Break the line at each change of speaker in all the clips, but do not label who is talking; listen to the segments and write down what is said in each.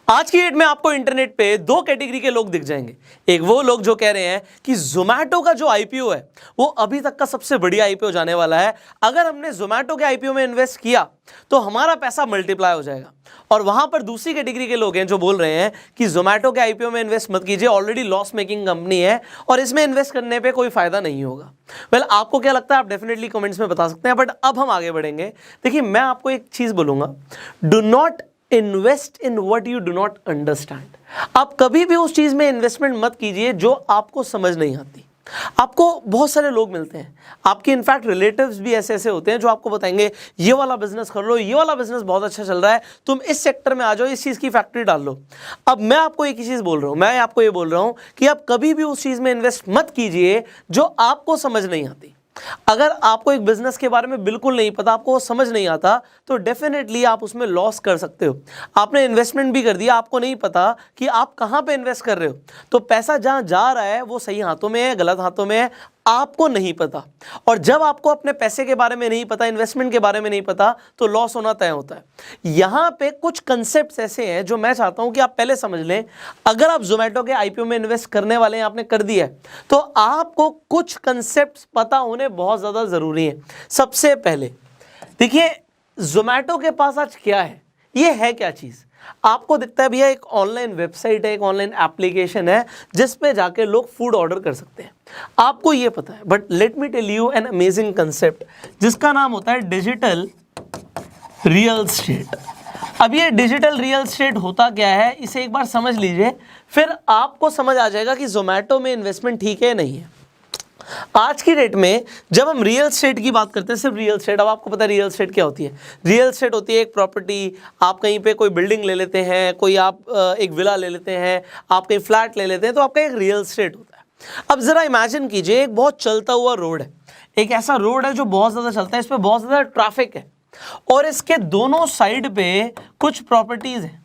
आज की डेट में आपको इंटरनेट पे दो कैटेगरी के लोग दिख जाएंगे। एक वो लोग जो कह रहे हैं कि जोमैटो का जो आईपीओ है वो अभी तक का सबसे बढ़िया आईपीओ जाने वाला है, अगर हमने जोमैटो के आईपीओ में इन्वेस्ट किया तो हमारा पैसा मल्टीप्लाई हो जाएगा। और वहां पर दूसरी कैटेगरी के लोग हैं जो बोल रहे हैं कि जोमैटो के आईपीओ में इन्वेस्ट मत कीजिए, ऑलरेडी लॉस मेकिंग कंपनी है और इसमें इन्वेस्ट करने पे कोई फायदा नहीं होगा। वेल, आपको क्या लगता है आप डेफिनेटली कमेंट्स में बता सकते हैं, बट अब हम आगे बढ़ेंगे। देखिए, मैं आपको एक चीज बोलूंगा, do not invest in what you do not understand. आप कभी भी उस चीज में इन्वेस्टमेंट मत कीजिए जो आपको समझ नहीं आती। आपको बहुत सारे लोग मिलते हैं, आपके इनफैक्ट रिलेटिव्स भी ऐसे ऐसे होते हैं जो आपको बताएंगे ये वाला बिजनेस कर लो, ये वाला बिजनेस बहुत अच्छा चल रहा है, तुम इस सेक्टर में आ जाओ, इस चीज की फैक्ट्री डाल लो। अब मैं आपको एक ही चीज बोल रहा हूं, मैं आपको ये बोल रहा हूं कि आप कभी भी उस चीज में इन्वेस्ट मत कीजिए जो आपको समझ नहीं आती। अगर आपको एक बिजनेस के बारे में बिल्कुल नहीं पता, आपको वो समझ नहीं आता, तो डेफिनेटली आप उसमें लॉस कर सकते हो। आपने इन्वेस्टमेंट भी कर दिया, आपको नहीं पता कि आप कहां पे इन्वेस्ट कर रहे हो, तो पैसा जहां जा रहा है वो सही हाथों में है, गलत हाथों में है, आपको नहीं पता। और जब आपको अपने पैसे के बारे में नहीं पता, इन्वेस्टमेंट के बारे में नहीं पता, तो लॉस होना तय होता है। यहां पे कुछ कंसेप्ट्स ऐसे हैं जो मैं चाहता हूं कि आप पहले समझ लें। अगर आप जोमैटो के आईपीओ में इन्वेस्ट करने वाले हैं, आपने कर दिया है, तो आपको कुछ कंसेप्ट्स पता होने बहुत ज्यादा जरूरी है। सबसे पहले देखिए, जोमैटो के पास आज क्या है, ये है क्या चीज। आपको दिखता है भैया एक ऑनलाइन वेबसाइट है, एक ऑनलाइन एप्लीकेशन है जिस पे जाके लोग फूड ऑर्डर कर सकते हैं, आपको ये पता है। But let me tell you an amazing concept जिसका नाम होता है डिजिटल रियल एस्टेट। अब ये डिजिटल रियल एस्टेट होता क्या है, इसे एक बार समझ लीजिए, फिर आपको समझ आ जाएगा कि जोमैटो में इन्वेस्टमेंट ठीक है नहीं है। आज की डेट में जब हम रियल एस्टेट की बात करते हैं, सिर्फ रियल एस्टेट, अब आपको पता है रियल एस्टेट क्या होती है। रियल एस्टेट होती है एक प्रॉपर्टी, आप कहीं पे कोई बिल्डिंग ले लेते हैं, कोई आप एक विला ले लेते हैं, आप कहीं फ्लैट ले लेते हैं, तो आपका एक रियल एस्टेट होता है। अब जरा इमेजिन कीजिए, एक बहुत चलता हुआ रोड है, एक ऐसा रोड है जो बहुत ज्यादा चलता है, इस पर बहुत ज्यादा ट्रैफिक है और इसके दोनों साइड पे कुछ प्रॉपर्टीज हैं।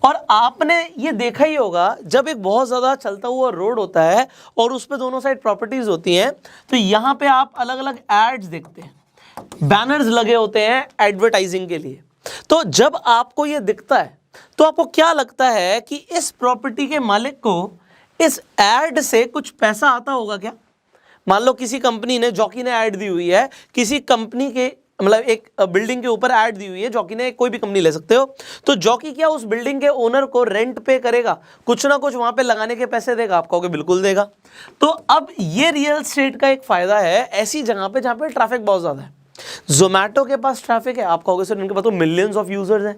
और आपने ये देखा ही होगा, जब एक बहुत ज़्यादा चलता हुआ रोड होता है और उस पे दोनों साइड प्रॉपर्टीज होती हैं, तो यहाँ पे आप अलग अलग एड्स देखते हैं, बैनर्स लगे होते हैं एडवर्टाइजिंग के लिए। तो जब आपको ये दिखता है तो आपको क्या लगता है कि इस प्रॉपर्टी के मालिक को इस एड से कुछ पैसा आता होगा क्या। मान लो किसी कंपनी ने, जॉकी ने ऐड दी हुई है, किसी कंपनी के मतलब एक बिल्डिंग के ऊपर ऐड दी हुई है, जॉकी ने, कोई भी कंपनी ले सकते हो, तो जॉकी क्या उस बिल्डिंग के ओनर को रेंट पे करेगा, कुछ ना कुछ वहां पे लगाने के पैसे देगा, आप कहोगे बिल्कुल देगा। तो अब ये रियल एस्टेट का एक फायदा है ऐसी जगह पे जहां पे ट्रैफिक बहुत ज्यादा है। जोमैटो के पास ट्रैफिक है, आप कहोगे सर इनके पास तो मिलियंस ऑफ यूजर्स हैं।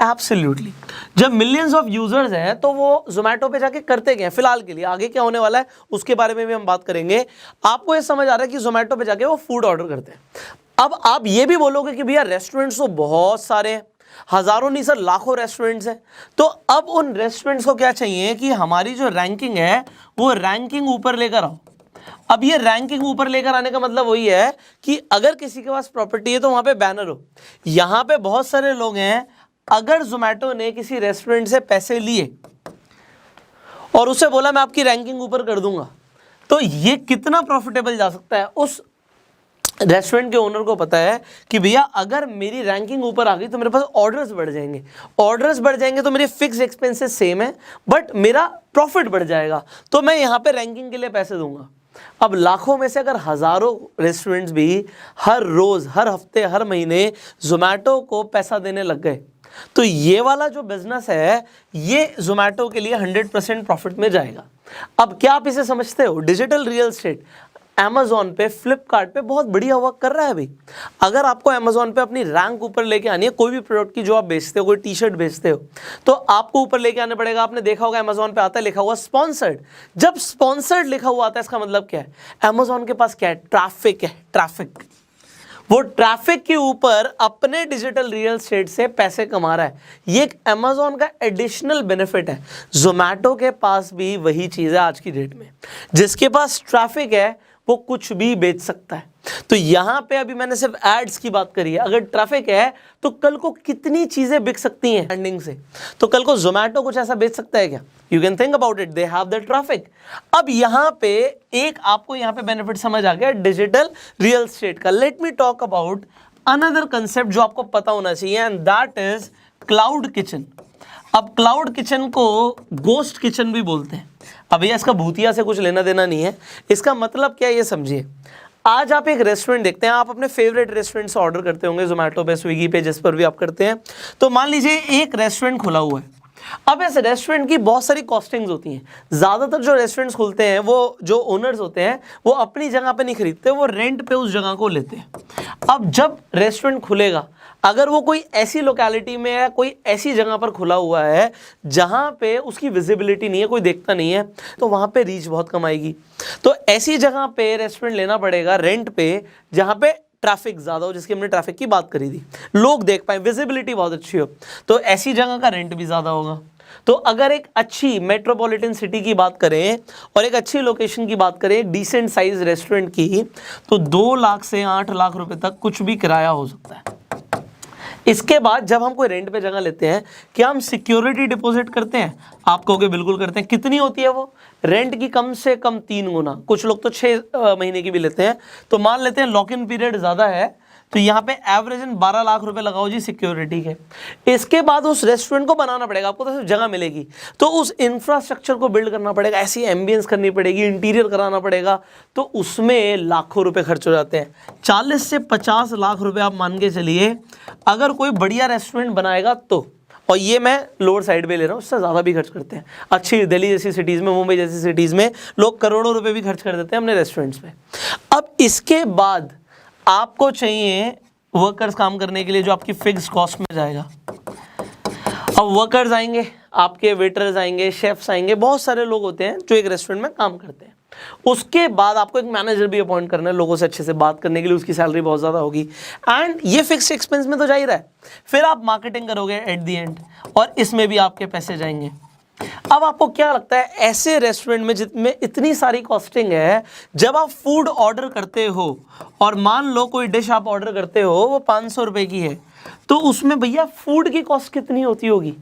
एब्सोल्युटली, जब मिलियंस ऑफ यूजर्स हैं तो वो जोमैटो पे जाके करते क्या है, फिलहाल के लिए, आगे क्या होने वाला है उसके बारे में भी हम बात करेंगे। आपको ये समझ आ रहा है कि जोमैटो पे जाके वो फूड ऑर्डर करते हैं। अब आप ये भी बोलोगे कि भैया रेस्टोरेंट्स तो बहुत सारे हैं, हजारों नहीं सर लाखों रेस्टोरेंट्स हैं, तो अब उन रेस्टोरेंट्स को क्या चाहिए कि हमारी जो रैंकिंग है वो रैंकिंग ऊपर लेकर आओ। अब ये रैंकिंग ऊपर लेकर आने का मतलब वही है कि अगर किसी के पास प्रॉपर्टी है तो वहां पे बैनर हो। यहां पे बहुत सारे लोग हैं, अगर जोमैटो ने किसी रेस्टोरेंट से पैसे लिए और उसे बोला मैं आपकी रैंकिंग ऊपर कर दूंगा, तो ये कितना प्रॉफिटेबल जा सकता है। उस रेस्टोरेंट के ओनर को पता है कि भैया अगर मेरी रैंकिंग ऊपर आ गई तो मेरे पास ऑर्डर्स बढ़ जाएंगे, ऑर्डर्स बढ़ जाएंगे तो मेरे फिक्स एक्सपेंसेस सेम है बट मेरा प्रॉफिट बढ़ जाएगा, तो मैं यहाँ पे रैंकिंग के लिए पैसे दूंगा। अब लाखों में से अगर हजारों रेस्टोरेंट्स भी हर रोज, हर हफ्ते, हर महीने जोमैटो को पैसा देने लग गए, तो ये वाला जो बिजनेस है ये जोमैटो के लिए 100% प्रॉफिट में जाएगा। अब क्या आप इसे समझते हो, डिजिटल रियल एस्टेट Amazon पे, फ्लिपकार्ट पे बहुत बढ़िया वर्क कर रहा है भाई। अगर आपको Amazon पे अपनी रैंक ऊपर लेके आनी है, कोई भी प्रोडक्ट की जो आप बेचते हो, कोई टी शर्ट बेचते हो, तो आपको ऊपर लेके आने पड़ेगा। आपने देखा होगा Amazon पे आता है लिखा हुआ स्पॉन्सर्ड। जब स्पॉन्सर्ड लिखा हुआ आता है इसका मतलब क्या है, Amazon के पास क्या है, ट्रैफिक है, ट्रैफिक। वो ट्रैफिक के ऊपर अपने डिजिटल रियल एस्टेट से पैसे कमा रहा है। ये एक Amazon का एडिशनल बेनिफिट है। जोमैटो के पास भी वही चीज है आज की डेट में, जिसके पास ट्रैफिक है वो कुछ भी बेच सकता है। तो यहां पे अभी मैंने सिर्फ एड्स की बात करी है, अगर ट्रैफिक है तो कल को कितनी चीजें बिक सकती हैं ब्रांडिंग से। तो कल को जोमैटो कुछ ऐसा बेच सकता है क्या, you can think about it, they have the traffic. अब यहां पे एक आपको यहां पे बेनिफिट समझ आ गया डिजिटल रियल एस्टेट का। Let me talk about another concept जो आपको पता होना चाहिए, and that is cloud kitchen. अब क्लाउड किचन को गोस्ट किचन भी बोलते हैं। अब भैया इसका भूतिया से कुछ लेना देना नहीं है, इसका मतलब क्या है ये समझिए। आज आप एक रेस्टोरेंट देखते हैं, आप अपने फेवरेट रेस्टोरेंट से ऑर्डर करते होंगे, जोमेटो पे, स्विगी पे, जिस पर भी आप करते हैं। तो मान लीजिए एक रेस्टोरेंट खुला हुआ है। अब इस रेस्टोरेंट की बहुत सारी कॉस्टिंग्स होती हैं। ज़्यादातर जो रेस्टोरेंट्स खुलते हैं वो जो ओनर्स होते हैं वो अपनी जगह पे नहीं खरीदते, वो रेंट पे उस जगह को लेते हैं। अब जब रेस्टोरेंट खुलेगा, अगर वो कोई ऐसी लोकेलिटी में या कोई ऐसी जगह पर खुला हुआ है जहाँ पे उसकी विजिबिलिटी नहीं है, कोई देखता नहीं है, तो वहाँ पे रीच बहुत कम आएगी। तो ऐसी जगह पे रेस्टोरेंट लेना पड़ेगा रेंट पे जहाँ पे ट्रैफिक ज़्यादा हो, जिसकी हमने ट्रैफिक की बात करी थी, लोग देख पाए, विजिबिलिटी बहुत अच्छी हो, तो ऐसी जगह का रेंट भी ज़्यादा होगा। तो अगर एक अच्छी मेट्रोपॉलिटन सिटी की बात करें और एक अच्छी लोकेशन की बात करें, एक डिसेंट साइज रेस्टोरेंट की, तो 2 लाख से 8 लाख रुपए तक कुछ भी किराया हो सकता है। इसके बाद जब हम कोई रेंट पे जगह लेते हैं, क्या हम सिक्योरिटी डिपॉजिट करते हैं? आप कहोगे बिल्कुल करते हैं। कितनी होती है वो? रेंट की कम से कम 3 गुना, कुछ लोग तो 6 महीने की भी लेते हैं। तो मान लेते हैं लॉक इन पीरियड ज़्यादा है, तो यहाँ पे एवरेजन 12 लाख रुपए लगाओ जी सिक्योरिटी के। इसके बाद उस रेस्टोरेंट को बनाना पड़ेगा, आपको तो सिर्फ जगह मिलेगी, तो उस इंफ्रास्ट्रक्चर को बिल्ड करना पड़ेगा, ऐसी एम्बियंस करनी पड़ेगी, इंटीरियर कराना पड़ेगा, तो उसमें लाखों रुपए खर्च हो जाते हैं। 40 से 50 लाख रुपए आप मान के चलिए अगर कोई बढ़िया रेस्टोरेंट बनाएगा तो। और ये मैं लोअर साइड पे ले रहा हूँ, उससे ज़्यादा भी खर्च करते हैं। अच्छी दिल्ली जैसी सिटीज़ में, मुंबई जैसी सिटीज़ में लोग करोड़ों रुपए भी खर्च कर देते हैं अपने रेस्टोरेंट्स पे। अब इसके बाद आपको चाहिए वर्कर्स काम करने के लिए, जो आपकी फिक्स कॉस्ट में जाएगा। अब वर्कर्स आएंगे, आपके वेटर्स आएंगे, शेफ्स आएंगे, बहुत सारे लोग होते हैं जो एक रेस्टोरेंट में काम करते हैं। उसके बाद आपको एक मैनेजर भी अपॉइंट करना है, लोगों से अच्छे से बात करने के लिए, उसकी सैलरी बहुत ज़्यादा होगी, एंड ये फिक्स्ड एक्सपेंस में तो जा ही रहा है। फिर आप मार्केटिंग करोगे एट दी एंड, और इसमें भी आपके पैसे जाएंगे। अब आपको क्या लगता है ऐसे रेस्टोरेंट में जिसमें इतनी सारी कॉस्टिंग है, जब आप फूड ऑर्डर करते हो और मान लो कोई डिश आप ऑर्डर करते हो वो 500 रुपए की है, तो उसमें भैया फूड की कॉस्ट कितनी होती होगी?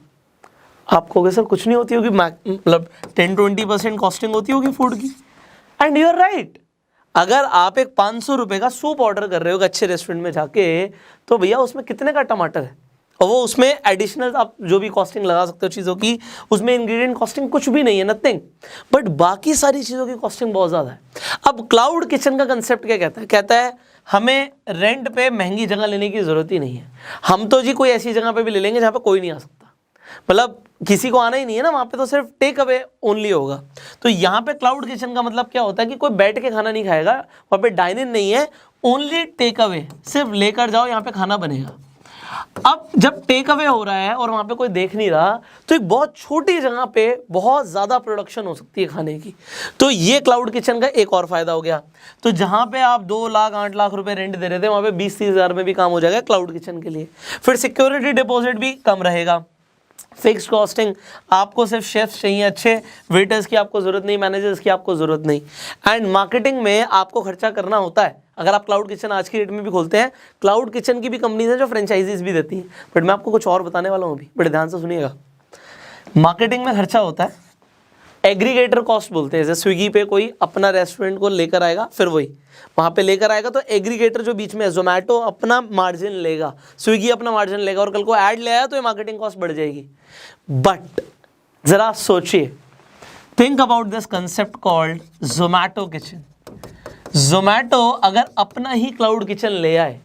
आप कहोगे सर कुछ नहीं होती होगी, मतलब 10-20% कॉस्टिंग होती होगी फूड की। And you are right. अगर आप एक 500 रुपए का सूप ऑर्डर कर रहे हो अच्छे रेस्टोरेंट में जाके, तो भैया उसमें कितने का टमाटर है, और वो उसमें एडिशनल आप जो भी कॉस्टिंग लगा सकते हो चीज़ों की, उसमें इंग्रेडिएंट कॉस्टिंग कुछ भी नहीं है, नथिंग, बट बाकी सारी चीज़ों की कॉस्टिंग बहुत ज़्यादा है। अब क्लाउड किचन का कंसेप्ट क्या कहता है? कहता है हमें रेंट पे महंगी जगह लेने की ज़रूरत ही नहीं है, हम तो जी कोई ऐसी जगह पे भी ले लेंगे जहाँ पे कोई नहीं आ सकता, मतलब किसी को आना ही नहीं है ना, वहाँ पे तो सिर्फ टेक अवे ओनली होगा। तो यहाँ पे क्लाउड किचन का मतलब क्या होता है कि कोई बैठ के खाना नहीं खाएगा, वहाँ पे डाइन इन नहीं है, ओनली टेक अवे, सिर्फ लेकर जाओ, यहाँ पे खाना बनेगा। अब जब टेक अवे हो रहा है और वहाँ पे कोई देख नहीं रहा, तो एक बहुत छोटी जगह पे बहुत ज़्यादा प्रोडक्शन हो सकती है खाने की। तो ये क्लाउड किचन का एक और फायदा हो गया। तो जहाँ पे आप 2 लाख 8 लाख रुपए रेंट दे रहे थे, वहाँ पे 20-30 हज़ार में भी काम हो जाएगा क्लाउड किचन के लिए। फिर सिक्योरिटी डिपॉजिट भी कम रहेगा, फिक्स कॉस्टिंग, आपको सिर्फ शेफ्स चाहिए अच्छे, वेटर्स की आपको ज़रूरत नहीं, मैनेजर्स की आपको ज़रूरत नहीं, एंड मार्केटिंग में आपको खर्चा करना होता है। अगर आप क्लाउड किचन आज की डेट में भी खोलते हैं, क्लाउड किचन की भी कंपनीज हैं जो फ्रेंचाइजीज भी देती हैं, बट मैं आपको कुछ और बताने वाला हूँ अभी, बड़े ध्यान से सुनिएगा। मार्केटिंग में खर्चा होता है, एग्रीगेटर कॉस्ट बोलते हैं। जैसे स्विगी पे कोई अपना रेस्टोरेंट को लेकर आएगा, फिर वही वहाँ पे लेकर आएगा, तो एग्रीगेटर जो बीच में है, जोमेटो अपना मार्जिन लेगा, स्विगी अपना मार्जिन लेगा, और कल को ऐड ले आया तो ये मार्केटिंग कॉस्ट बढ़ जाएगी। बट जरा सोचिए, think about this concept called Zomato kitchen. Zomato अगर अपना ही क्लाउड किचन ले आए,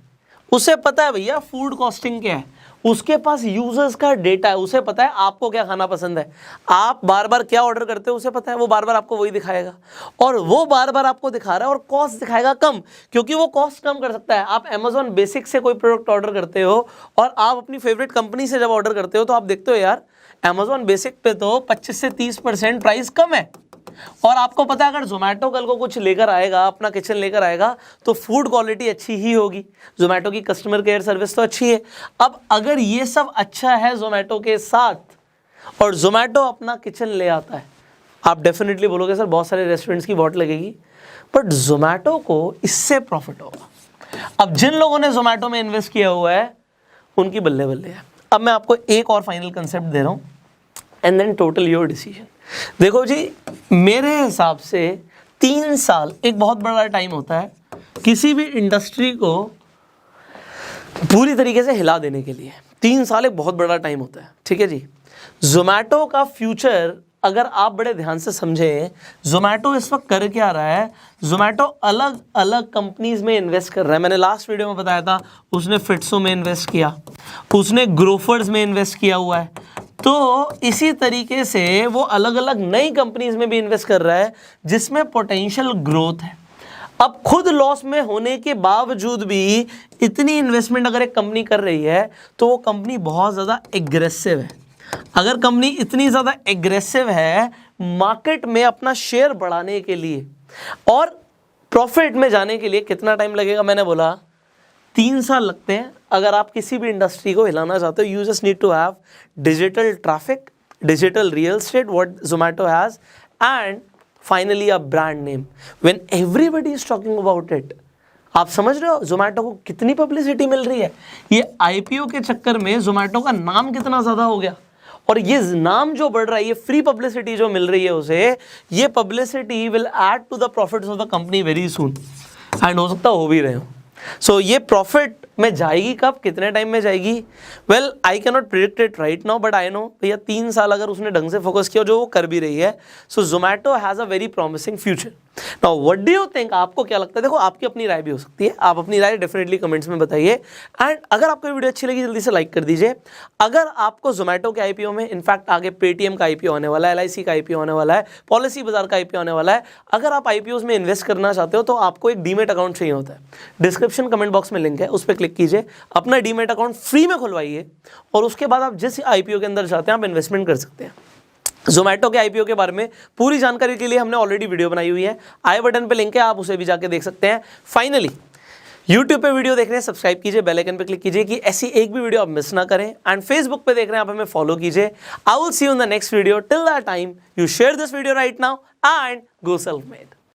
उसे पता है भैया फूड कॉस्टिंग क्या है, उसके पास यूजर्स का डेटा है, उसे पता है आपको क्या खाना पसंद है, आप बार बार क्या ऑर्डर करते हो उसे पता है, वो बार बार आपको वही दिखाएगा, और वो बार बार आपको दिखा रहा है, और कॉस्ट दिखाएगा कम, क्योंकि वो कॉस्ट कम कर सकता है। आप अमेजॉन बेसिक से कोई प्रोडक्ट ऑर्डर करते हो और आप अपनी फेवरेट कंपनी से जब ऑर्डर करते हो, तो आप देखते हो यार अमेजॉन बेसिक पे तो 25 से 30% प्राइस कम है, और आपको पता है अगर जोमेटो कल को कुछ लेकर आएगा, अपना किचन लेकर आएगा, तो फूड क्वालिटी अच्छी ही होगी, जोमेटो की कस्टमर केयर सर्विस तो अच्छी है। अब अगर ये सब अच्छा है जोमेटो के साथ, और जोमेटो अपना किचन ले आता है, आप डेफिनेटली बोलोगे सर बहुत सारे रेस्टोरेंट्स की वॉट लगेगी, बट जोमेटो को इससे प्रॉफिट होगा। अब जिन लोगों ने जोमेटो में इन्वेस्ट किया हुआ है उनकी बल्ले बल्ले है। अब मैं आपको एक और फाइनल कंसेप्ट दे रहा हूँ, and then total your decision. देखो जी, मेरे हिसाब से 3 साल एक बहुत बड़ा टाइम होता है किसी भी इंडस्ट्री को पूरी तरीके से हिला देने के लिए। 3 साल एक बहुत बड़ा टाइम होता है, ठीक है जी। जोमैटो का फ्यूचर अगर आप बड़े ध्यान से समझें, जोमैटो इस वक्त कर क्या रहा है, जोमैटो अलग अलग कंपनीज में इन्वेस्ट कर रहा है। मैंने लास्ट वीडियो में बताया था, उसने फिट्सो में इन्वेस्ट किया, उसने ग्रोफर्स में इन्वेस्ट किया हुआ है। तो इसी तरीके से वो अलग अलग नई कंपनीज में भी इन्वेस्ट कर रहा है जिसमें पोटेंशियल ग्रोथ है। अब खुद लॉस में होने के बावजूद भी इतनी इन्वेस्टमेंट अगर एक कंपनी कर रही है तो वो कंपनी बहुत ज़्यादा एग्रेसिव है। अगर कंपनी इतनी ज़्यादा एग्रेसिव है मार्केट में अपना शेयर बढ़ाने के लिए और प्रॉफिट में जाने के लिए, कितना टाइम लगेगा? मैंने बोला 3 साल लगते हैं। अगर आप किसी भी इंडस्ट्री को हिलाना चाहते हो, you just need to have digital traffic, digital real estate, what Zomato has, and finally a brand name when everybody is talking about it. आप समझ रहे हो Zomato को कितनी पब्लिसिटी मिल रही है? ये आईपीओ के चक्कर में Zomato का नाम कितना ज़्यादा हो गया, और ये नाम जो बढ़ रहा है, ये फ्री पब्लिसिटी जो मिल रही है उसे, ये publicity will add to the profits of the company very soon, and हो सकता हो भी रहे हो। सो ये प्रॉफिट में जाएगी कब, कितने टाइम में जाएगी? Well I can not predict it right now, but I know भैया 3 साल अगर उसने ढंग से फोकस किया, जो वो कर भी रही है, सो Zomato has a very promising future. Now what do you think? आपको क्या लगता है? देखो, आपकी अपनी राय भी हो सकती है, आप अपनी राय डेफिनेटली कमेंट्स में बताइए। एंड अगर आपको वीडियो अच्छी लगी जल्दी से लाइक कर दीजिए। अगर आपको Zomato के आईपीओ में, इनफैक्ट आगे पेटीएम का आईपीओ होने वाला है, LIC का आईपीओ होने वाला है, पॉलिसी बाजार का आईपीओ होने वाला है, अगर आप आईपीओज में इन्वेस्ट करना चाहते हो तो आपको एक डीमेट अकाउंट चाहिए होता है। डिस्क्रिप्शन कमेंट बॉक्स में लिंक है, उस पर क्लिक कीजिए, अपना डीमेट अकाउंट फ्री में खुलवाइए, और उसके बाद आप जिस आईपीओ के अंदर चाहते हैं आप इन्वेस्टमेंट कर सकते हैं। Zomato के आईपीओ के बारे में पूरी जानकारी के लिए हमने ऑलरेडी वीडियो बनाई हुई है, आई बटन पे लिंक है, आप उसे भी जाके देख सकते हैं। फाइनली YouTube पे वीडियो देख रहे हैं, सब्सक्राइब कीजिए, बेल आइकन पे क्लिक कीजिए कि ऐसी एक भी वीडियो आप मिस ना करें। एंड Facebook पे देख रहे हैं आप, हमें फॉलो कीजिए। I will see you in the next video. Till that time you share this video right now and go self made.